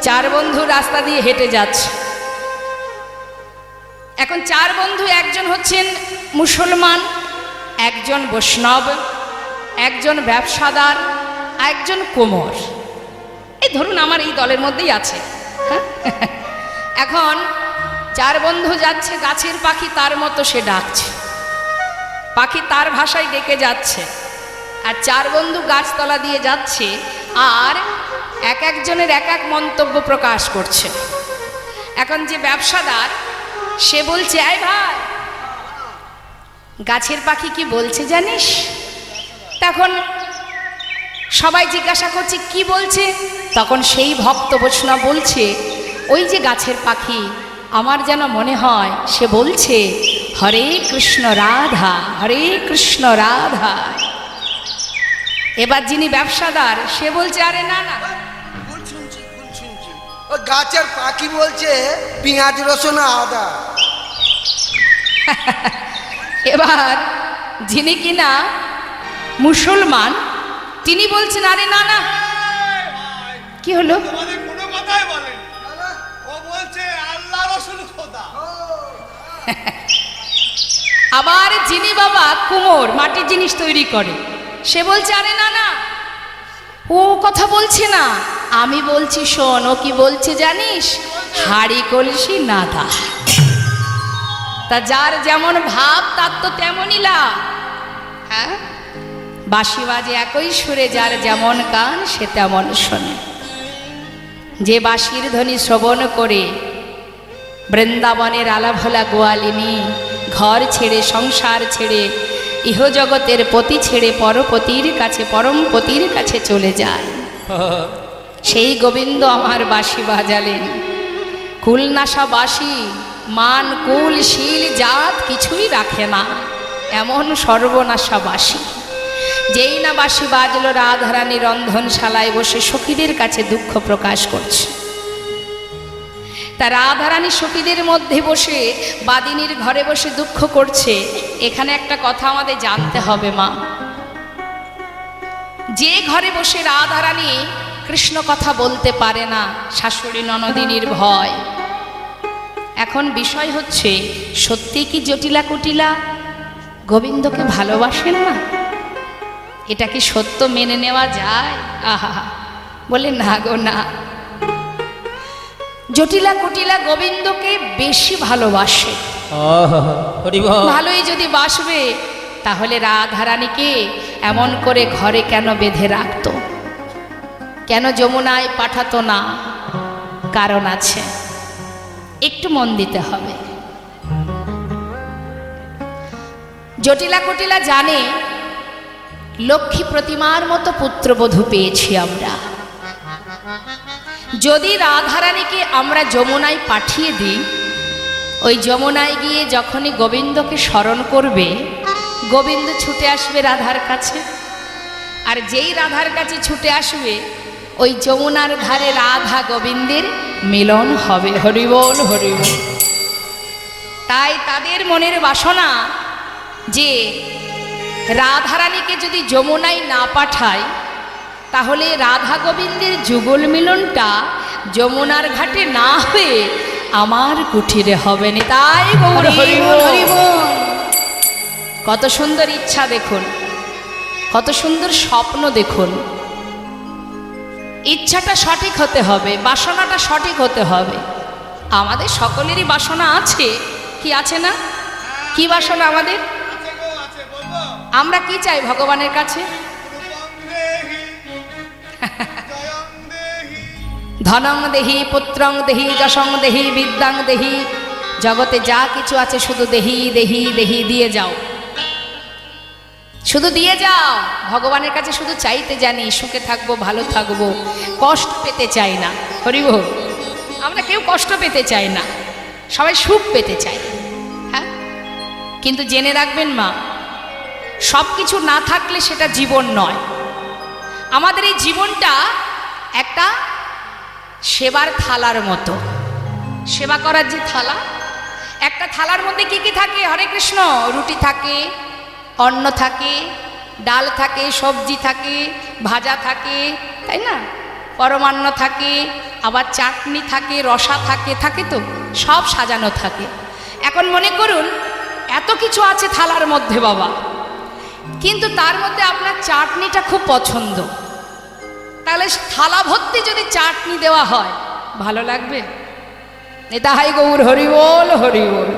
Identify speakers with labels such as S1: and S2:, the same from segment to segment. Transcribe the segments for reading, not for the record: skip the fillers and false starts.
S1: চার বন্ধু রাস্তা দিয়ে হেঁটে যাচ্ছে। এখন চার বন্ধু, একজন হচ্ছেন মুসলমান, একজন বৈষ্ণব, একজন ব্যবসাদার, একজন কোমর। এই ধরুন আমার এই দলের মধ্যেই আছে। হ্যাঁ, এখন চার বন্ধু যাচ্ছে, গাছের পাখি তার মতো সে ডাকছে, পাখি তার ভাষায় ডেকে যাচ্ছে, আর চার বন্ধু গাছতলা দিয়ে যাচ্ছে আর এক একজনের এক এক মন্তব্য প্রকাশ করছে। এখন যে ব্যবসাদার সে বলছে, আয় ভাই, গাছের পাখি কি বলছে জানিস? তখন সবাই জিজ্ঞাসা করছে কি বলছে? তখন সেই ভক্ত বৈষ্ণব বলছে, ওই যে গাছের পাখি, আমার যেন মনে হয় সে বলছে হরে কৃষ্ণ রাধা, হরে কৃষ্ণ রাধা। এবার যিনি ব্যবসাদার সে বলছে, আরে না না,
S2: ও গাছের পাখি বলছে পেঁয়াজ রসুন আদা।
S1: এবার যিনি কিনা মুসলমান তিনি বলছেন, আরে না না। কি হলো?
S3: কোনো কথাই বলেন, ও বলছে আল্লাহ রসুল খোদা।
S1: আবার যিনি বাবা কুমোর, মাটির জিনিস তৈরি করে, সে বলছে, আরে না না, ও কথা বলছে না, আমি বলছি শোন। ও কি বলছে জানিস? হাড়ি কলসি নাদা। তা যার যেমন ভাব তার তো তেমনই লাভ। হ্যাঁ, বাঁশি বাজে একই সুরে, যার যেমন কান সে তেমন শোনে। যে বাঁশির ধ্বনি শ্রবণ করে বৃন্দাবনের আলাভোলা গোয়ালিনী ঘর ছেড়ে, সংসার ছেড়ে, ইহজগতের পতি ছেড়ে পরপতির কাছে, পরম পতির কাছে চলে যায়, সেই গোবিন্দ আমার বাঁশি বাজালেন। কুলনাশা বাঁশি মান কুল শীল জাত কিছুই রাখে না, এমন সর্বনাশা বাঁশি। যেই না বাঁশি বাজলো, রাধারানী রন্ধনশালায় বসে সখীদের কাছে দুঃখ প্রকাশ করছে। তা রাধারানী সখীদের মধ্যে বসে, বাদিনীর ঘরে বসে দুঃখ করছে। এখানে একটা কথা আমাদের জানতে হবে মা, যে ঘরে বসে রাধারানী কৃষ্ণ কথা বলতে পারে না, শাশুড়ি ননদিনীর ভয়। এখন বিষয় হচ্ছে, সত্যি কি জটিলা কুটিলা গোবিন্দকে ভালোবাসেন না? এটা কি সত্য মেনে নেওয়া যায়? আহা, বলে না গো না, জটিলা কুটিলা গোবিন্দকে বেশি ভালোবাসে। ভালোই যদি বাসবে তাহলে রাধারানীকে এমন করে ঘরে কেন বেঁধে রাখত? কেন যমুনায় পাঠাতো না? কারণ আছে, একটু মন দিতে হবে। জটিলা কুটিলা জানে লক্ষ্মী প্রতিমার মতো পুত্রবধূ পেয়েছি আমরা। যদি রাধারানীকে আমরা যমুনায় পাঠিয়ে দিই, ওই যমুনায় গিয়ে যখনই গোবিন্দকে স্মরণ করবে, গোবিন্দ ছুটে আসবে রাধার কাছে। আর যেই রাধার কাছে ছুটে আসবে, ওই যমুনার ধারে রাধা গোবিন্দের মিলন হবে। হরিবোল হরিবোল। তাই তাদের মনের বাসনা যে রাধারানীকে যদি যমুনায় না পাঠায়, তাহলে রাধা গোবিন্দের যুগল মিলনটা যমুনার ঘাটে না হয়ে আমার কুঠিরে হবে না। তাই কত সুন্দর ইচ্ছা দেখুন, কত সুন্দর স্বপ্ন দেখুন। ইচ্ছাটা সঠিক হতে হবে, বাসনাটা সঠিক হতে হবে। আমাদের সকলেরই বাসনা আছে, কি আছে না? কি বাসনা আমাদের? আমরা কি চাই ভগবানের কাছে? ধনং দেহি, পুত্রং দেহি, যশং দেহি, বিদ্যাং দেহি। জগতে যা কিছু আছে শুধু দেহি দেহি দেহি, দিয়ে যাও, শুধু দিয়ে যাও। ভগবানের কাছে শুধু চাইতে জানি, সুখে থাকবো, ভালো থাকবো, কষ্ট পেতে চাই না। হরিবোল। আমরা কেউ কষ্ট পেতে চাই না, সবাই সুখ পেতে চাই। হ্যাঁ, কিন্তু জেনে রাখবেন মা, সব কিছু না থাকলে সেটা জীবন নয়। আমাদের এই জীবনটা একটা সেবার থালার মতো। সেবা করার যে থালা, একটা থালার মধ্যে কি কি থাকে? হরে কৃষ্ণ, রুটি থাকে, অন্ন থাকে, ডাল থাকে, সবজি থাকে, ভাজা থাকে, তাই না? পরমান্ন থাকে, আবার চাটনি থাকে, রসা থাকে, থাকে তো সব সাজানো থাকে। এখন মনে করুন এত কিছু আছে থালার মধ্যে বাবা, কিন্তু তার মধ্যে আপনার চাটনিটা খুব পছন্দ, তাহলে থালা ভর্তি যদি চাটনি দেওয়া হয় ভালো লাগবে? নেতাহাই গৌর হরিবোল হরিবোল।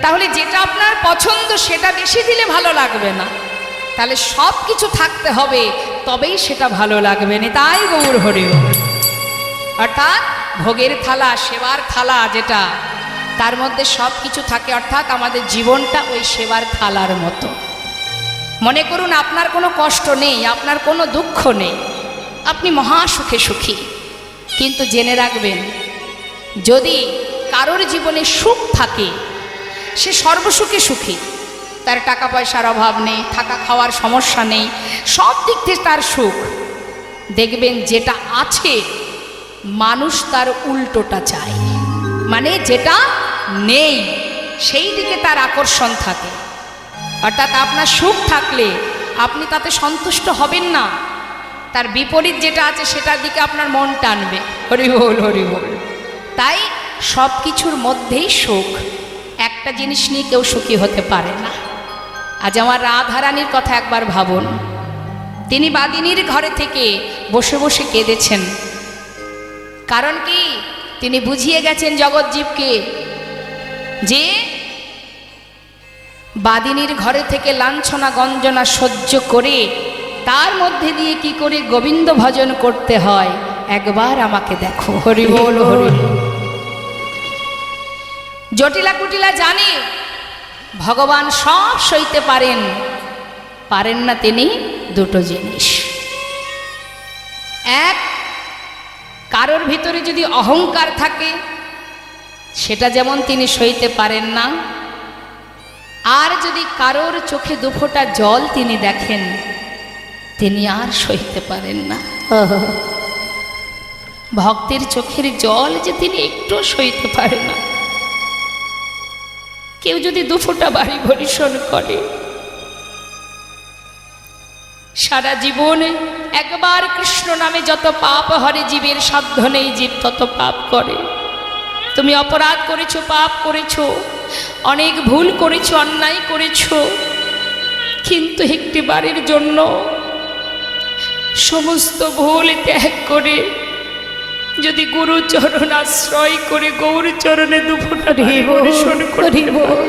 S1: তাহলে যেটা আপনার পছন্দ সেটা বেশি দিলে ভালো লাগবে না, তাহলে সব কিছু থাকতে হবে তবেই সেটা ভালো লাগবে। নেতাই গৌর হরিবোল। অর্থাৎ ভোগের থালা, সেবার থালা যেটা, তার মধ্যে সব কিছু থাকে, অর্থাৎ আমাদের জীবনটা ওই সেবার থালার মতো। মনে করুন আপনার কোনো কষ্ট নেই, আপনার কোনো দুঃখ নেই, আপনি মহা সুখে সুখী, কিন্তু জেনে রাখবেন যদি কারোর জীবনে সুখ থাকে সে সর্বসুখে সুখী, তার টাকা পয়সার অভাব নেই, থাকা খাওয়ার সমস্যা নেই, সব দিক থেকে তার সুখ, দেখবেন যেটা আছে মানুষ তার উল্টোটা চায়, মানে যেটা নেই সেই দিকে তার আকর্ষণ থাকে। অর্থাৎ আপনার সুখ থাকলে আপনি তাতে সন্তুষ্ট হবেন না, তার বিপরীত যেটা আছে সেটার দিকে আপনার মন টানবে। হরি বল হরি বল। তাই সব কিছুর মধ্যেই সুখ, একটা জিনিস নিয়ে কেউ সুখী হতে পারে না। আজ আমার রাধারানীর কথা একবার ভাবুন, তিনি বাদিনীর ঘরে থেকে বসে বসে কেঁদেছেন। কারণ কি? তিনি বুঝিয়ে গেছেন জগৎজীবকে যে বাদিনীর ঘরে থেকে লাঞ্ছনা গঞ্জনা সহ্য করে তার মধ্যে দিয়ে কি করে গোবিন্দ ভজন করতে হয় একবার আমাকে দেখো। হরি বল হরি। জটিলা কুটিলা জানে ভগবান সব সইতে পারেন, পারেন না তিনি দুটো জিনিস। এক, কারোর ভিতরে যদি অহংকার থাকে সেটা যেমন তিনি সইতে পারেন না, আর যদি কারোর চোখে দুফোঁটা জল তিনি দেখেন তিনি আর সইতে পারেন না। ভক্তের চোখের জল যে তিনি একটু সইতে পারেন না। কেউ যদি দুফোঁটা বাড়ি ভরিষণ করে, সারা জীবনে একবার কৃষ্ণ নামে যত পাপ হরে জীবের সাধ্য নেই, জীব তত পাপ করে। তুমি অপরাধ করেছো, পাপ করেছো, অনেক ভুল করেছো, অন্যায় করেছো, কিন্তু একটি বারের জন্য সমস্ত ভুল ত্যাগ করে যদি গুরু চরণ আশ্রয় করে গৌর চরণে দুফোঁটা পরিশোধ করতে পারো,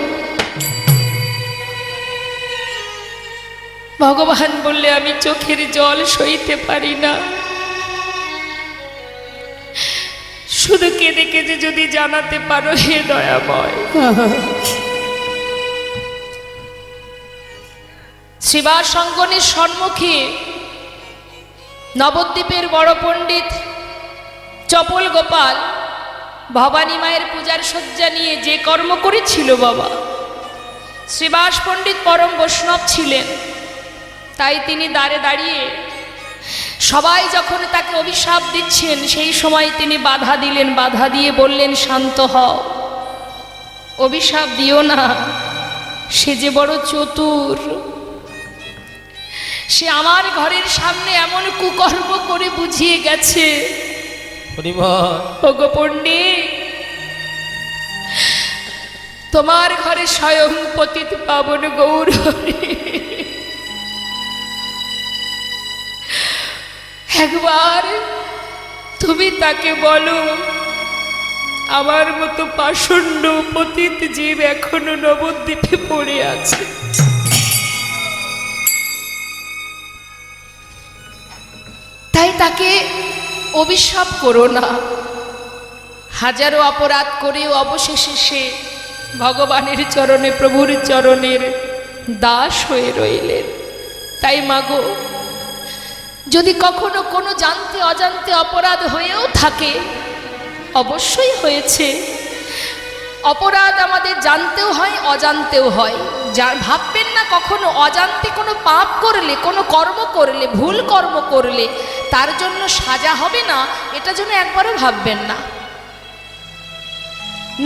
S1: ভগবান বললে আমি চোখের জল সইতে পারি না, শুধু কেঁদে কেঁদে যদি জানাতে পারো হে দয়াময়। শ্রীবাস অঙ্গনের সম্মুখে নবদ্বীপের বড় পণ্ডিত চপল গোপাল ভবানী মায়ের পূজার শয্যা নিয়ে যে কর্ম করেছিল বাবা, শ্রীবাস পণ্ডিত পরম বৈষ্ণব ছিলেন, তাই তিনি দাঁড়ে দাঁড়িয়ে সবাই যখন তাকে অভিশাপ দিচ্ছেন সেই সময় তিনি বাধা দিলেন, বাধা দিয়ে বললেন শান্ত হও, অভিশাপ দিও না, সে যে বড় চতুর, সে আমার ঘরের সামনে এমন কুকর্ম করে বুঝিয়ে গেছে। ওগো পণ্ডিত, তোমার ঘরে স্বয়ং পতিত পাবন গৌর একবার তুমি তাকে বলো আমার মতো পাষণ্ড পতিত জীব এখনো নবদ্বীপে পড়ে আছে, তাই তাকে অভিশাপ করো না। হাজারো অপরাধ করেও অবশেষে সে ভগবানের চরণে, প্রভুর চরণের দাস হয়ে রইলেন। তাই মাগো, যদি কখনো কোনো জানতে অজান্তে অপরাধ হয়েও থাকে, অবশ্যই হয়েছে, অপরাধ আমাদের জানতেও হয় অজান্তেও হয়, যা ভাববেন না কখনো অজান্তে কোনো পাপ করলে, কোনো কর্ম করলে, ভুল কর্ম করলে তার জন্য সাজা হবে না, এটা যেন একবারও ভাববেন না।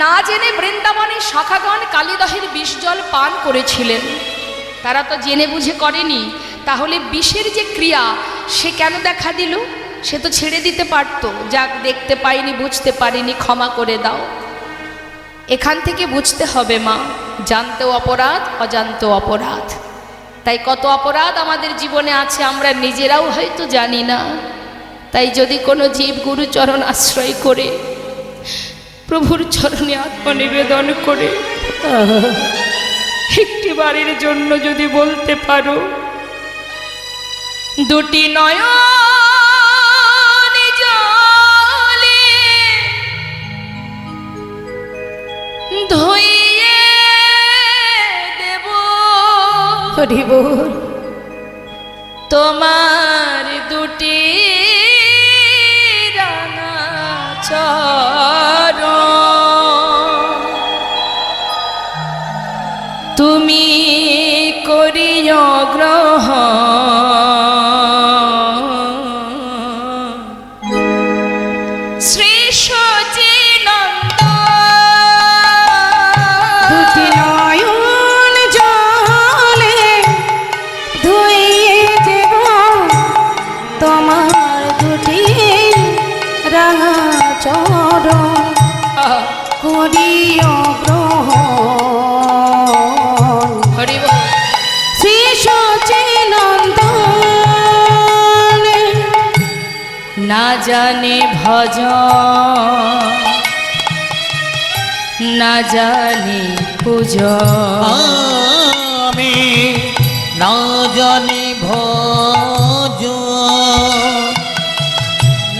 S1: না জেনে বৃন্দাবনের সখাগণ কালীদহের বিষ জল পান করেছিলেন, তারা তো জেনে বুঝে করেনি, তাহলে বিষের যে ক্রিয়া সে কেন দেখা দিল সে তো ছেড়ে দিতে পারতো, যাক দেখতে পাইনি, বুঝতে পারিনি, ক্ষমা করে দাও। এখান থেকে বুঝতে হবে মা, জানতেও অপরাধ, অজান্তেও অপরাধ। তাই কত অপরাধ আমাদের জীবনে আছে আমরা নিজেরাও হয়তো জানি না। তাই যদি কোনো জীব গুরুচরণ আশ্রয় করে প্রভুর চরণে আত্মনিবেদন করে একটি বারের জন্য যদি বলতে পারো, দুটি নয়ন জলে ধুইয়ে দেব
S4: হরি বল।
S1: তোমার দুটি রাঙা চরণ, তুমি করিও গ্রহণ। শ্রী সচিনন্দন
S4: দুটি নয়ন জলে ধুইয়ে দেব তোমার দুটি রাঙা চরণ, করিও গ্রহণ।
S1: হরি বল।
S4: শ্রী সচিনন্দন
S1: না জানে ভজন, না জানে পূজন,
S5: আমি না জানি ভজ,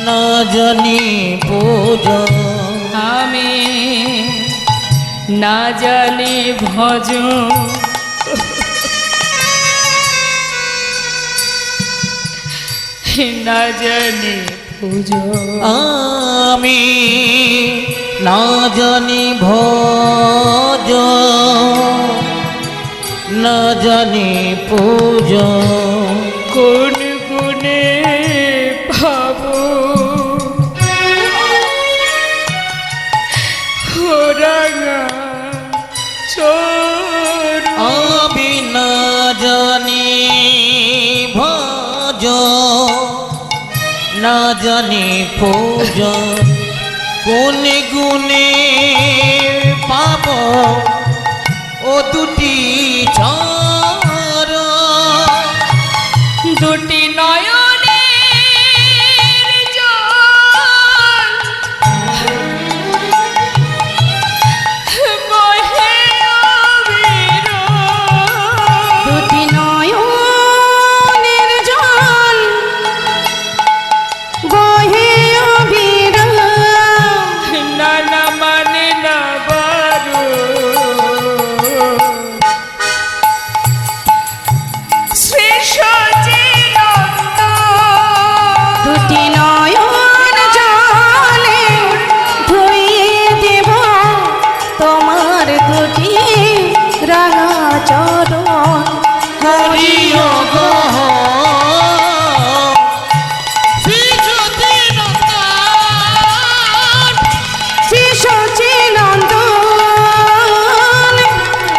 S5: না জানি পূজ,
S1: আমি না জানি ভজন, না জানি পূজন।
S5: আমি না জানি ভজ, না জানি পূজ,
S1: কোন গুণে ভাবো রাঙা চোর,
S5: আমি না জানি ভজ, না জানি পূজ, কোন গুণে পাব ও দুটি চর,
S1: দুটি নয়নের জল বহে অবিরল।
S4: দুটি নয়নের জল বহে অবিরাম,
S1: না না মানে না বারো, শ্রী সচিনন্দন
S4: দুটি নয়ন জলে ধুইয়ে দেব তোমার দুটি রাঙা চরণ,
S5: করিও গ্রহণ। শ্রী সচিনন্দন,
S4: শ্রী সচিনন্দন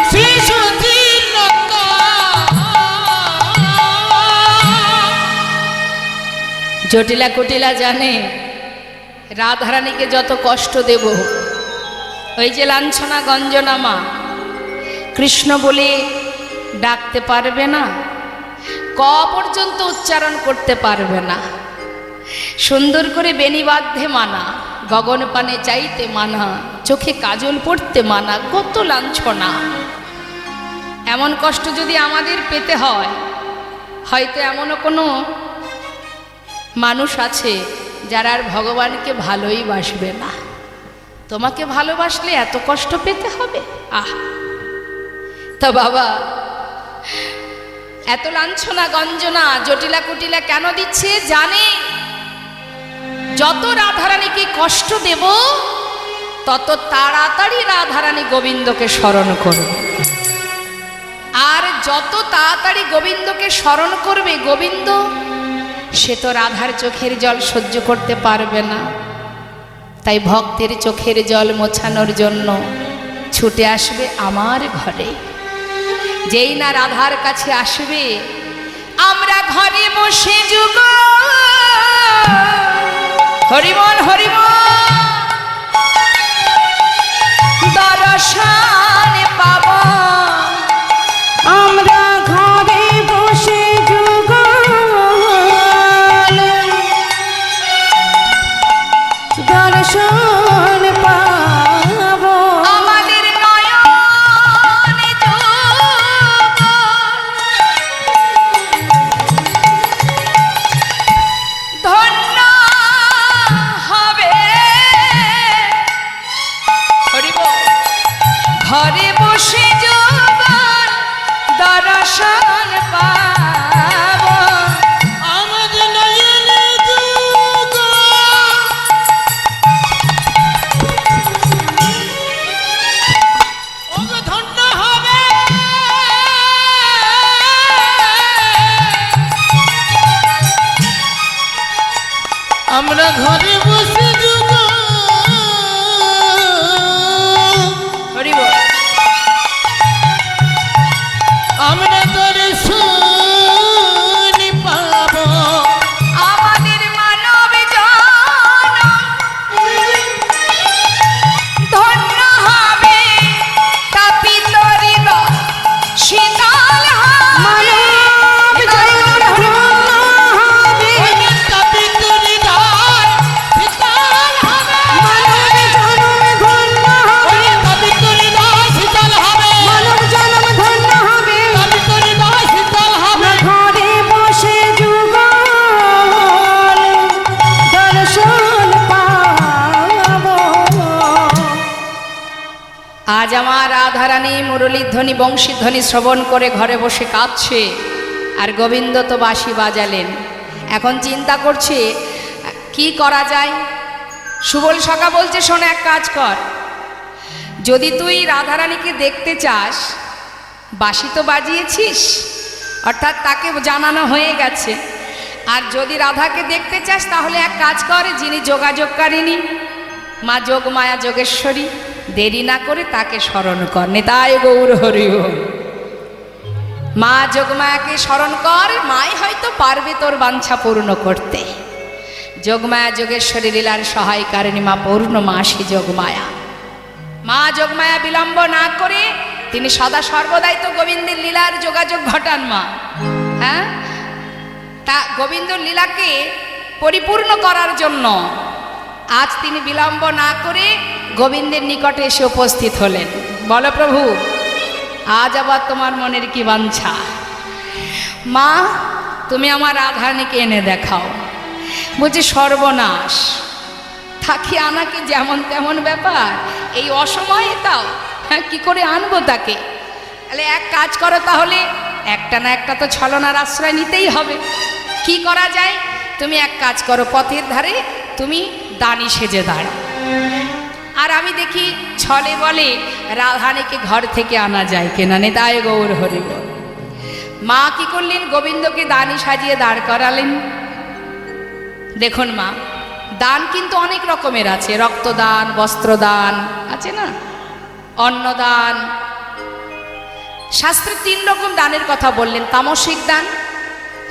S5: শ্রী সচিনন্দন।
S1: জটিলা কুটিলা জানে রাধারানীকে যত কষ্ট দেব, ওই যে লাঞ্ছনা গঞ্জনা মা কৃষ্ণ বলে ডাকতে পারবে না, ক পর্যন্ত উচ্চারণ করতে পারবে না, সুন্দর করে বেণী বাঁধতে মানা, গগন পানে চাইতে মানা, চোখে কাজল পড়তে মানা, কত লাঞ্ছনা। এমন কষ্ট যদি আমাদের পেতে হয়, হয়তো এমনও কোনো মানুষ আছে যারা আর ভগবানকে ভালোই বাসবে না। তোমাকে ভালোবাসলে এত কষ্ট পেতে হবে? আহ, তা বাবা এত লাঞ্ছনা গঞ্জনা জটিলা কুটিলা কেন দিচ্ছে জানে? যত রাধারানীকে কষ্ট দেব তত তাড়াতাড়ি রাধারানী গোবিন্দকে স্মরণ করবে, আর যত তাড়াতাড়ি গোবিন্দকে স্মরণ করবে গোবিন্দ সে তো রাধার চোখের জল সহ্য করতে পারবে না। তাই ভক্তের চোখের জল মোছানোর জন্য ছুটে আসবে আমার ঘরে। যেই না রাধার কাছে আসবে, আমরা ঘরে বসে যুগল হরিবল হরিবল দর্শন পাব
S4: আমরা ঘরে বসে যুগল দর্শন পাব
S1: আমাদের নয়নে যুগল ধন্য হবে হরিবল ঘরে বসে যুগল দর্শন পাব
S5: আমাদের নয়নে যুগ ওগো ধন্য হবে আমরা ঘরে বসে যুগ
S1: হরিবল
S5: আমরা তোরে শুনি পাবো
S1: আমাদের মানব জনম ধন্য হবে তাপিত হৃদয় শীতল হবে
S4: মানব জনম হবে
S5: তাপিত হৃদয় শীতল হবে
S4: মানব জনম ধন্য হবে
S5: তাপিত হৃদয় শীতল হবে
S4: মানব জনম ধন্য হবে
S5: তাপিত হৃদয় শীতল হবে
S4: ঘরে বসে যুগল দর্শন পাব
S1: আজ আমার রাধারানী মুরলীর ধ্বনি বংশীর ধ্বনি শ্রবণ করে ঘরে বসে কাঁদছে আর গোবিন্দ তো বাঁশি বাজালেন এখন চিন্তা করছে কি করা যায় সুবল সখা বলছে শোন এক কাজ কর যদি তুই রাধারানীকে দেখতে চাস বাঁশি তো বাজিয়েছিস অর্থাৎ তাকে জানানো হয়ে গেছে আর যদি রাধাকে দেখতে চাস তাহলে এক কাজ কর যিনি যোগাযোগকারিণী মা যোগমায়া যোগেশ্বরী দেরি না করে তাকে স্মরণ কর নিতাই গৌর হরি ওম। মা যোগমায়াকে স্মরণ কর মাই হয়তো পারবে তোর বাঞ্ছা পূর্ণ করতে যোগমায়া যোগেশ্বরী লীলার সহায়কারিণী মা পূর্ণমাসী যোগমায়া মা যোগমায়া বিলম্ব না করে তিনি সদা সর্বদাই তো গোবিন্দের লীলার যোগাযোগ ঘটান মা হ্যাঁ তা গোবিন্দর লীলাকে পরিপূর্ণ করার জন্য আজ তিনি বিলম্ব না করে গোবিন্দের নিকটে এসে উপস্থিত হলেন বলো প্রভু আজ আবার তোমার মনের কি বাঞ্ছা মা তুমি আমার রাধারানীকে এনে দেখাও বলছি সর্বনাশ থাকি আনাকে যেমন তেমন ব্যাপার এই অসময়ে তাও হ্যাঁ কী করে আনবো তাকে তাহলে এক কাজ করো তাহলে একটা না একটা তো ছলনার আশ্রয় নিতেই হবে কি করা যায় তুমি এক কাজ করো পথের ধারে তুমি দানি সেজে দাঁড়াও আর আমি দেখি ছলে বলে রাধারানীকে ঘর থেকে আনা যায় কেনা নেতায় গৌর হরি বল মা কি করলেন গোবিন্দকে দানি সাজিয়ে দাঁড় করালেন দেখুন মা দান কিন্তু অনেক রকমের আছে রক্তদান বস্ত্রদান আছে না অন্নদান শাস্ত্রে 3 রকম দানের কথা বললেন তামসিক দান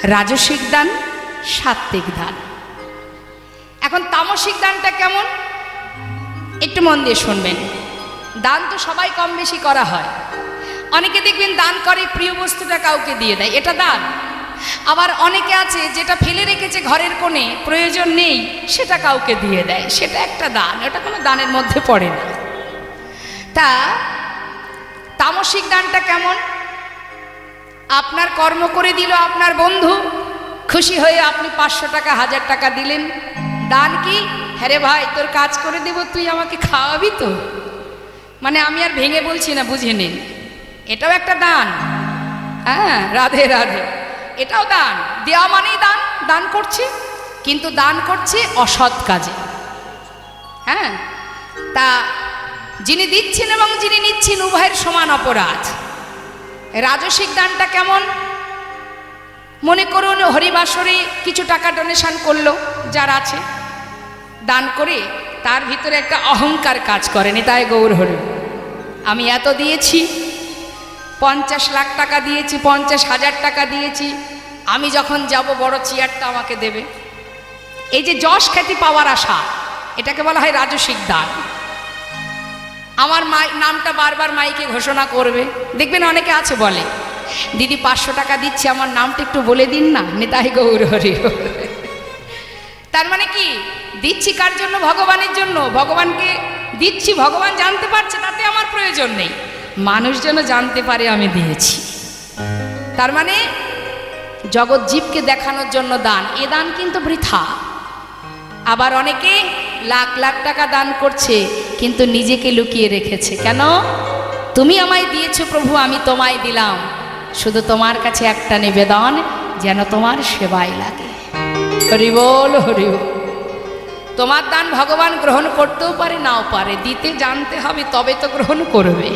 S1: রাজসিক দান সাত্ত্বিক দান এখন তামসিক দানটা কেমন একটু মন দিয়ে শুনবেন দান তো সবাই কম বেশি করা হয় অনেকে দেখবেন দান করে প্রিয় বস্তুটা কাউকে দিয়ে দেয় এটা দান আবার অনেকে আছে যেটা ফেলে রেখেছে ঘরের কোণে প্রয়োজন নেই সেটা কাউকে দিয়ে দেয় সেটা একটা দান এটা কোনো দানের মধ্যে পড়ে না তা তামসিক দানটা কেমন আপনার কর্ম করে দিল আপনার বন্ধু খুশি হয়ে আপনি 500 টাকা 1000 টাকা দিলেন দান কি হ্যাঁ রে ভাই তোর কাজ করে দেব তুই আমাকে খাওয়াবি তো মানে আমি আর ভেঙে বলছি না বুঝে নিন এটাও একটা দান হ্যাঁ রাধে রাধে এটাও দান দেওয়া মানেই দান দান করছে কিন্তু দান করছে অসৎ কাজে হ্যাঁ তা যিনি দিচ্ছেন এবং যিনি নিচ্ছেন উভয়ের সমান অপরাধ রাজসিক দানটা কেমন মনে করুন হরিবাসরে কিছু টাকা ডোনেশন করলো যার আছে দান করে তার ভিতরে একটা অহংকার কাজ করে নিতাই গৌর হরি আমি এত দিয়েছি 50 লাখ টাকা দিয়েছি 50,000 টাকা দিয়েছি আমি যখন যাব বড় চেয়ারটা আমাকে দেবে এই যে যশ খ্যাতি পাওয়ার আশা, এটাকে বলা হয় রাজসিক দান। আমার নামটা বারবার মাইকে ঘোষণা করবে, দেখবেন অনেকে আছে বলে, দিদি 500 টাকা দিচ্ছি, আমার নামটা একটু বলে দিন না, নিতাই গৌর হরি। তার মানে কি, দিচ্ছি কার জন্য? ভগবানের জন্য। ভগবানকে দিচ্ছি, ভগবান জানতে পারছে, তাতে আমার প্রয়োজন নেই, মানুষ যেন জানতে পারে আমি দিয়েছি। তার মানে জগৎ জীবকে দেখানোর জন্য দান, এ দান কিন্তু বৃথা। আবার অনেকে লাখ লাখ টাকা দান করছে কিন্তু নিজেকে লুকিয়ে রেখেছে। কেন? তুমি আমায় দিয়েছো প্রভু, আমি তোমায় দিলাম, শুধু তোমার কাছে একটা নিবেদন, যেন তোমার সেবায় লাগে। হরি বল, হরি বল। তোমার দান ভগবান গ্রহণ করতেও পারে, নাও পারে, দিতে জানতে হবে, তবে তো গ্রহণ করবে।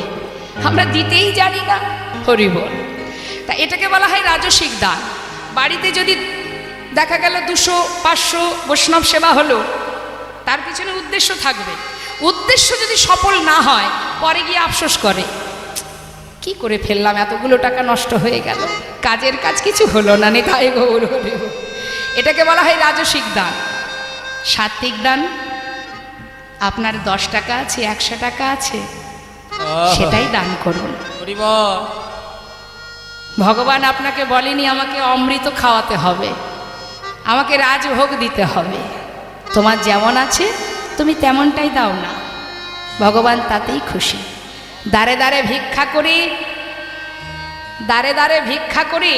S1: আমরা দিতেই জানি না। হরি বল। তা এটাকে বলা হয় রাজসিক দান। বাড়িতে যদি দেখা গেল 200-500 বৈষ্ণব সেবা হলো, তার পিছনে উদ্দেশ্য থাকবে। উদ্দেশ্য যদি সফল না হয়, পরে গিয়ে আফসোস করে, কি করে ফেললাম, এতগুলো টাকা নষ্ট হয়ে গেল, কাজের কাজ কিছু হলো না। নিতাই গৌর হরি বল। এটাকে বলা হয় রাজসিক দান। সাত্বিক দান, আপনার 10 টাকা আছে, 100 টাকা আছে, সেটাই দান করুন। ভগবান আপনাকে বলেনি আমাকে অমৃত খাওয়াতে হবে, আমাকে রাজভোগ দিতে হবে। তোমার যেমন আছে তুমি তেমনটাই দাও না, ভগবান তাতেই খুশি। দাঁড়ে দাঁড়ে ভিক্ষা করে, দাঁড়ে দাঁড়ে ভিক্ষা করে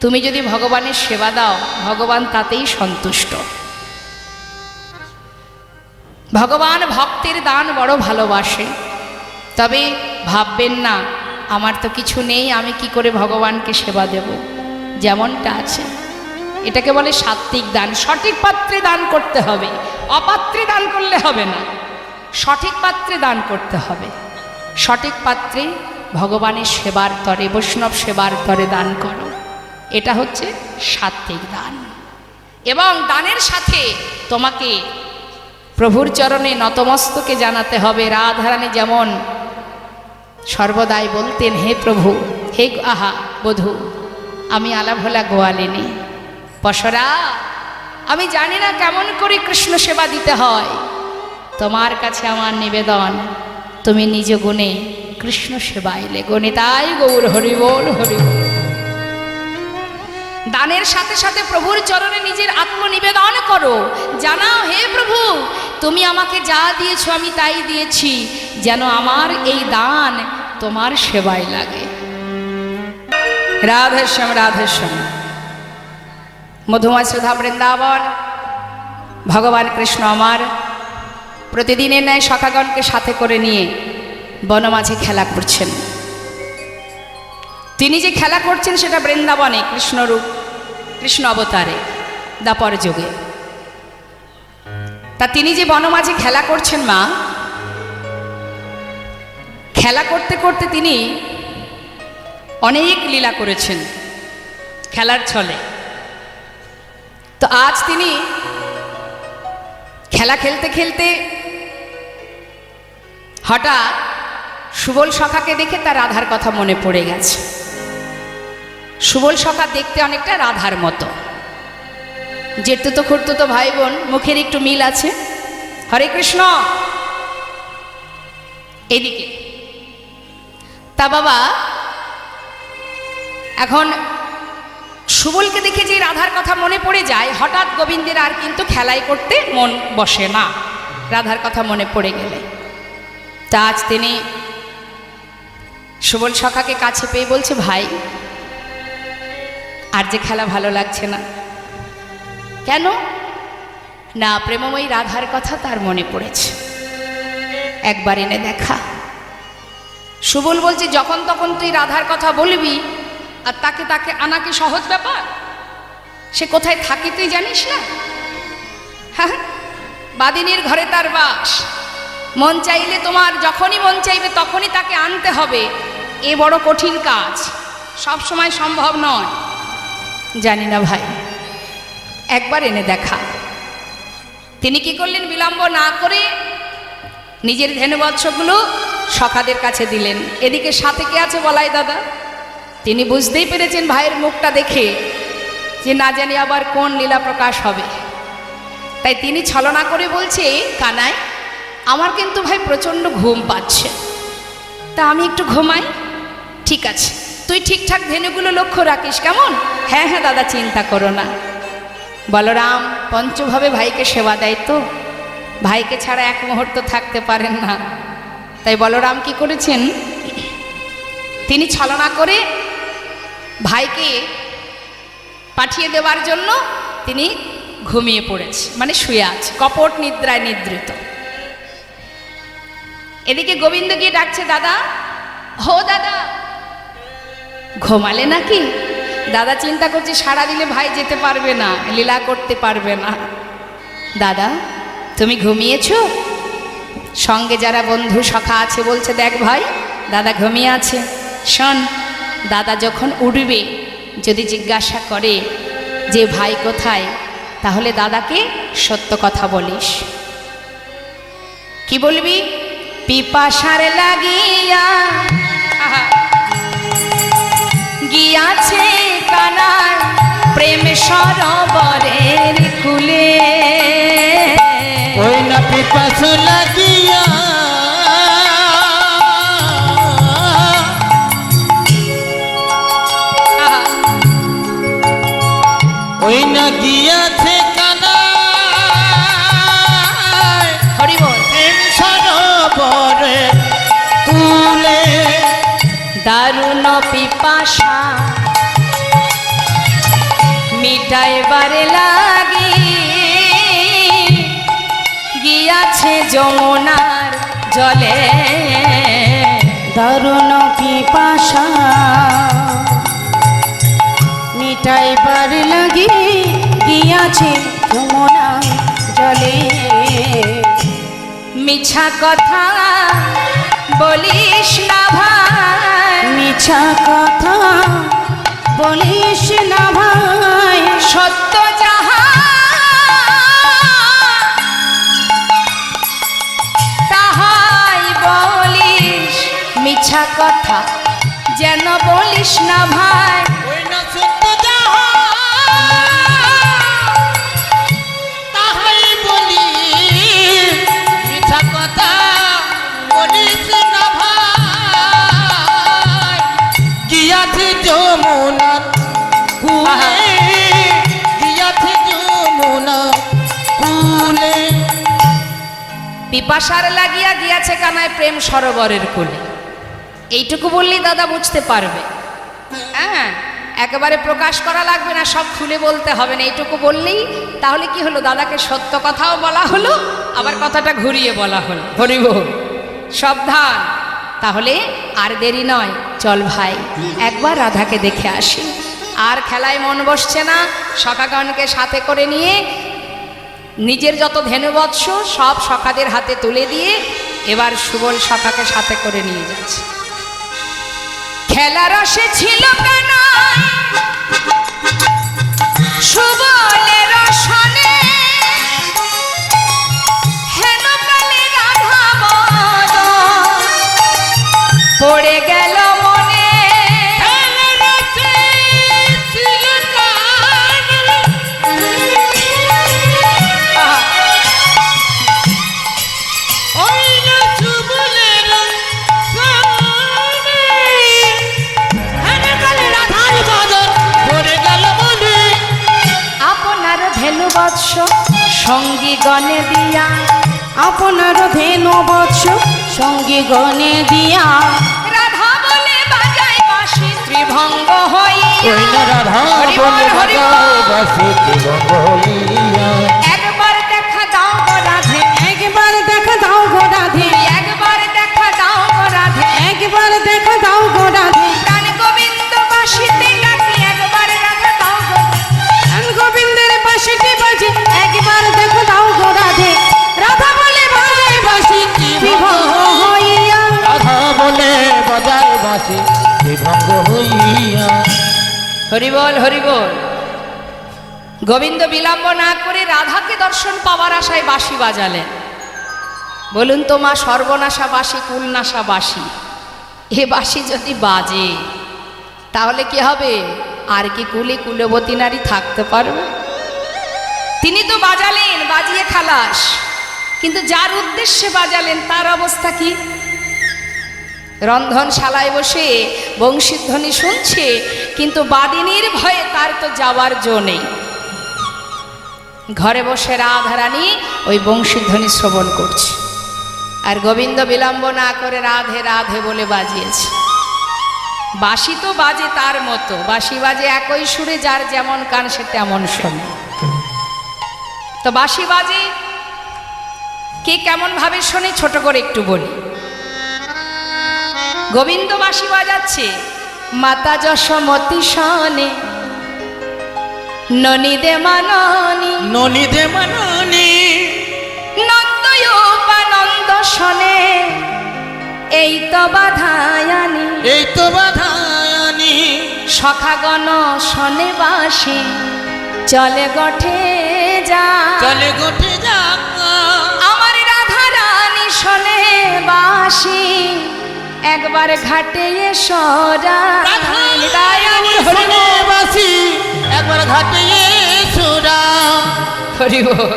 S1: তুমি যদি ভগবানের সেবা দাও, ভগবান তাতেই সন্তুষ্ট। ভগবান ভক্তের দান বড় ভালোবাসে। তবে ভাববেন না আমার তো কিছু নেই, আমি কি করে ভগবানকে সেবা দেব, যেমনটা আছে। এটাকে বলে সাত্বিক দান। সঠিক পাত্রে দান করতে হবে, অপাত্রে দান করলে হবে না, সঠিক পাত্রে দান করতে হবে। সঠিক পাত্রে ভগবানের সেবার তরে, বৈষ্ণব সেবার তরে দান করো, এটা হচ্ছে সাত্বিক দান। এবং দানের সাথে তোমাকে প্রভুর চরণে নতমস্তকে জানাতে হবে। রাধারানী যেমন সর্বদাই বলতেন, হে প্রভু, হে আহা বধূ, আমি আলাভোলা গোয়ালিনী পশরা, আমি জানি না কেমন করে কৃষ্ণ সেবা দিতে হয়, তোমার কাছে আমার নিবেদন, তুমি নিজ গুণে কৃষ্ণ সেবায় লেগো। নিতাই গৌর হরি বল, হরি বল। দানের সাথে সাথে প্রভুর চরণে নিজের আত্মনিবেদন করো, জানাও, হে প্রভু, তুমি আমাকে যা দিয়েছো আমি তাই দিয়েছি, যেন আমার এই দান তোমার সেবায় লাগে। রাধেশ্যাম, রাধেশ্যাম। মধুময় সুধা বৃন্দাবন ভগবান কৃষ্ণ আমার প্রতিদিনের ন্যায় সখাগণকে সাথে করে নিয়ে বনমাঝে খেলা করছেন। তিনি যে খেলা করছেন সেটা বৃন্দাবনে কৃষ্ণরূপ, কৃষ্ণ অবতারে দ্বাপর যুগে। তা তিনি যে বনমাঝে খেলা করছেন মা, খেলা করতে করতে তিনি অনেক লীলা করেছেন খেলার ছলে। তো আজ তিনি খেলা খেলতে খেলতে হঠাৎ সুবল সখাকে দেখে তার রাধার কথা মনে পড়ে গেছে। সুবল সখা দেখতে অনেকটা রাধার মতো, জেঠতুতো খুড়তুতো ভাই বোন, মুখের একটু মিল আছে। হরে কৃষ্ণ, এদিকে। তা বাবা, এখন সুবলকে দেখে যে রাধার কথা মনে পড়ে যায়, হঠাৎ গোবিন্দের আর কিন্তু খেলাই করতে মন বসে না রাধার কথা মনে পড়ে গেলে। তা আজ তিনি সুবল সখাকে কাছে পেয়ে বলছে, ভাই আর যে খেলা ভালো লাগছে না। কেন না? প্রেমময়ী রাধার কথা তার মনে পড়েছে, একবার এনে দেখা। সুবল বলছে, যখন তখন তুই রাধার কথা বলবি, আর তাকে তাকে আনা কি সহজ ব্যাপার? সে কোথায় থাকে তুই জানিস না? হ্যাঁ, বাদিনীর ঘরে তার বাস, মন চাইলে তোমার যখনই মন চাইবে তখনই তাকে আনতে হবে, এ বড় কঠিন কাজ, সব সময় সম্ভব নয়। জানি না ভাই, একবার এনে দেখা। তিনি কি করলেন? বিলম্ব না করে নিজের ধেনুবৎসগুলো সখাদের কাছে দিলেন। এদিকে সাথে কে আছে বলাই দাদা? তিনি বুঝতেই পেরেছেন ভাইয়ের মুখটা দেখে যে না জানি আবার কোন লীলা প্রকাশ হবে। তাই তিনি ছলনা করে বলছে, কানাই আমার কিন্তু ভাই প্রচণ্ড ঘুম পাচ্ছে, তা আমি একটু ঘুমাই। ঠিক আছে, তুই ঠিকঠাক ধেনুগুলো লক্ষ্য রাখিস, কেমন? হ্যাঁ হ্যাঁ দাদা, চিন্তা করো না। বলরাম পঞ্চভাবে ভাইকে সেবা দেয় তো, ভাইকে ছাড়া এক মুহূর্ত থাকতে পারেন না। তাই বলরাম কি করেছেন, তিনি ছলনা করে ভাইকে পাঠিয়ে দেওয়ার জন্য তিনি ঘুমিয়ে পড়েছে, মানে শুয়ে আছে, কপট নিদ্রায় নিদ্রিত। এদিকে গোবিন্দ গিয়ে ডাকছে, দাদা, হো দাদা, ঘুমালে নাকি? দাদা চিন্তা করছে সারা দিলে ভাই যেতে পারবে না, লীলা করতে পারবে না। দাদা তুমি ঘুমিয়েছো? সঙ্গে যারা বন্ধু সখা আছে বলছে, দেখ ভাই দাদা ঘুমিয়ে আছে। শোন, দাদা যখন উঠবে যদি জিজ্ঞাসা করে যে ভাই কোথায়, তাহলে দাদাকে সত্য কথা বলিস। কি বলবি? পিপাসার লাগিয়া গিয়াছে কানাই প্রেম সরোবরের কুলে।
S5: ওই না পিপাস লাগিয়া ওই না গিয়াছে কানাই
S1: হরি বল।
S5: প্রেম সরোবরের কুলে।
S1: দারুণ পিপাসা মিটাইবারে লাগি গিয়াছে যমুনার জলে।
S4: দারুণ পিপাসা মিটাইবার লাগি গিয়াছে যমুনা জলে।
S1: মিছা কথা বলিস না ভাই,
S4: মিছা কথা বলিস না ভাই,
S1: সত্য যাহা তাহাই বলিস। মিছা কথা যেন বলিস না ভাই,
S5: ওই না সত্য যাহা তাহাই বলি। মিছা কথা বলিস না ভাই, গিয়াছে যমুনার কুলে, গিয়াছে যমুনার কুলে।
S1: পিপাসার লাগিয়া গিয়াছে কানায় প্রেম সরোবরের কোলে। এইটুকু বললেই দাদা বুঝতে পারবে। হ্যাঁ, একেবারে প্রকাশ করা লাগবে না, সব খুলে বলতে হবে না, এইটুকু বললেই তাহলে কি হলো, দাদাকে সত্য কথাও বলা হলো, আবার কথাটা ঘুরিয়ে বলা হলো। হরি বল। সাবধান, তাহলে আর দেরি নয়, চল ভাই একবার রাধাকে দেখে আসি। আর খেলায় মন বসছে না, সখাগণকে সাথে করে নিয়ে নিজের যত ধেনুবৎস সব সখাদের হাতে তুলে দিয়ে এবার সুবল সখাকে সাথে করে নিয়ে যাচ্ছে। খেলার রসে ছিল কানাই সুবলের রসনে, হেন কালে রাধা বদন পড়ে গেল মনে। আপনার ধেনু বৎস সঙ্গী গণে দিয়া,
S4: আপনার ধেনু বৎস সঙ্গী গণে দিয়া,
S1: রাধা বলে বাজায় বাঁশি ত্রিভঙ্গ হইয়া।
S5: ওই না রাধা
S1: হরি বল,
S5: বলে
S1: হরি বল।
S5: বাজায় বাঁশি ত্রিভঙ্গ হইয়া।
S1: একবার দেখা দাও গো রাধে,
S4: একবার দেখা দাও গো রাধে,
S1: একবার দেখা দাও গো রাধে,
S4: একবার দেখা দাও গো রাধে,
S1: প্রাণ গোবিন্দ বাঁশিতে ডাকি একবার রাধা দাও গো।
S4: প্রাণ গোবিন্দের বাঁশিটি বাজে, একবার দেখা দাও গো রাধে, রাধা বলে বাজায় বাঁশি ত্রিভঙ্গ হইয়া।
S5: রাধা বলে বাজায় বাঁশি ত্রিভঙ্গ হইয়া।
S1: হরি বল, হরি বল। গোবিন্দ বিলম্ব না করে রাধাকে দর্শন পাওয়ার আশায় বাঁশি বাজালেন। বলুন তো মা, সর্বনাশা বাঁশি কুলনাশা বাঁশি, এ বাঁশি যদি বাজে তাহলে কি হবে? আর কি কুলে কুলবতী নারী থাকতে পারবে? তিনি তো বাজালেন, বাজিয়ে খালাস, কিন্তু যার উদ্দেশ্যে বাজালেন তার অবস্থা কি? রন্ধনশালায় বসে বংশীধ্বনি শুনছে, কিন্তু বাদিনীর ভয়ে তার তো যাওয়ার জো নেই। ঘরে বসে রাধারানী ওই বংশীধ্বনি শ্রবণ করছে, আর গোবিন্দ বিলম্ব না করে রাধে রাধে বলে বাজিয়েছে। বাঁশি তো বাজে তার মতো, বাঁশি বাজে একই সুরে, যার যেমন কান সে তেমন শোনে। তো বাঁশি বাজে কে কেমন ভাবে শোনে, ছোট করে একটু বলি। গোবিন্দ বাঁশি বাজাচ্ছে, মাতা যশোমতী শনে ননী দে মাননী,
S5: ননী দে মাননী,
S1: নন্দয়ুপানন্দ শনে এই তো বাধায়ানি,
S5: এই তো বাধায়ানি,
S1: সখাগণ শনে বাঁশি চলে গঠে যা,
S5: চলে গোটে যাক।
S1: আমার রাধা রানী শনে বাঁশি একবার ঘাটে এসো রাধারানী।
S5: শোনে বাঁশি একবার ঘাটে এসো রাম।
S1: হরি বল।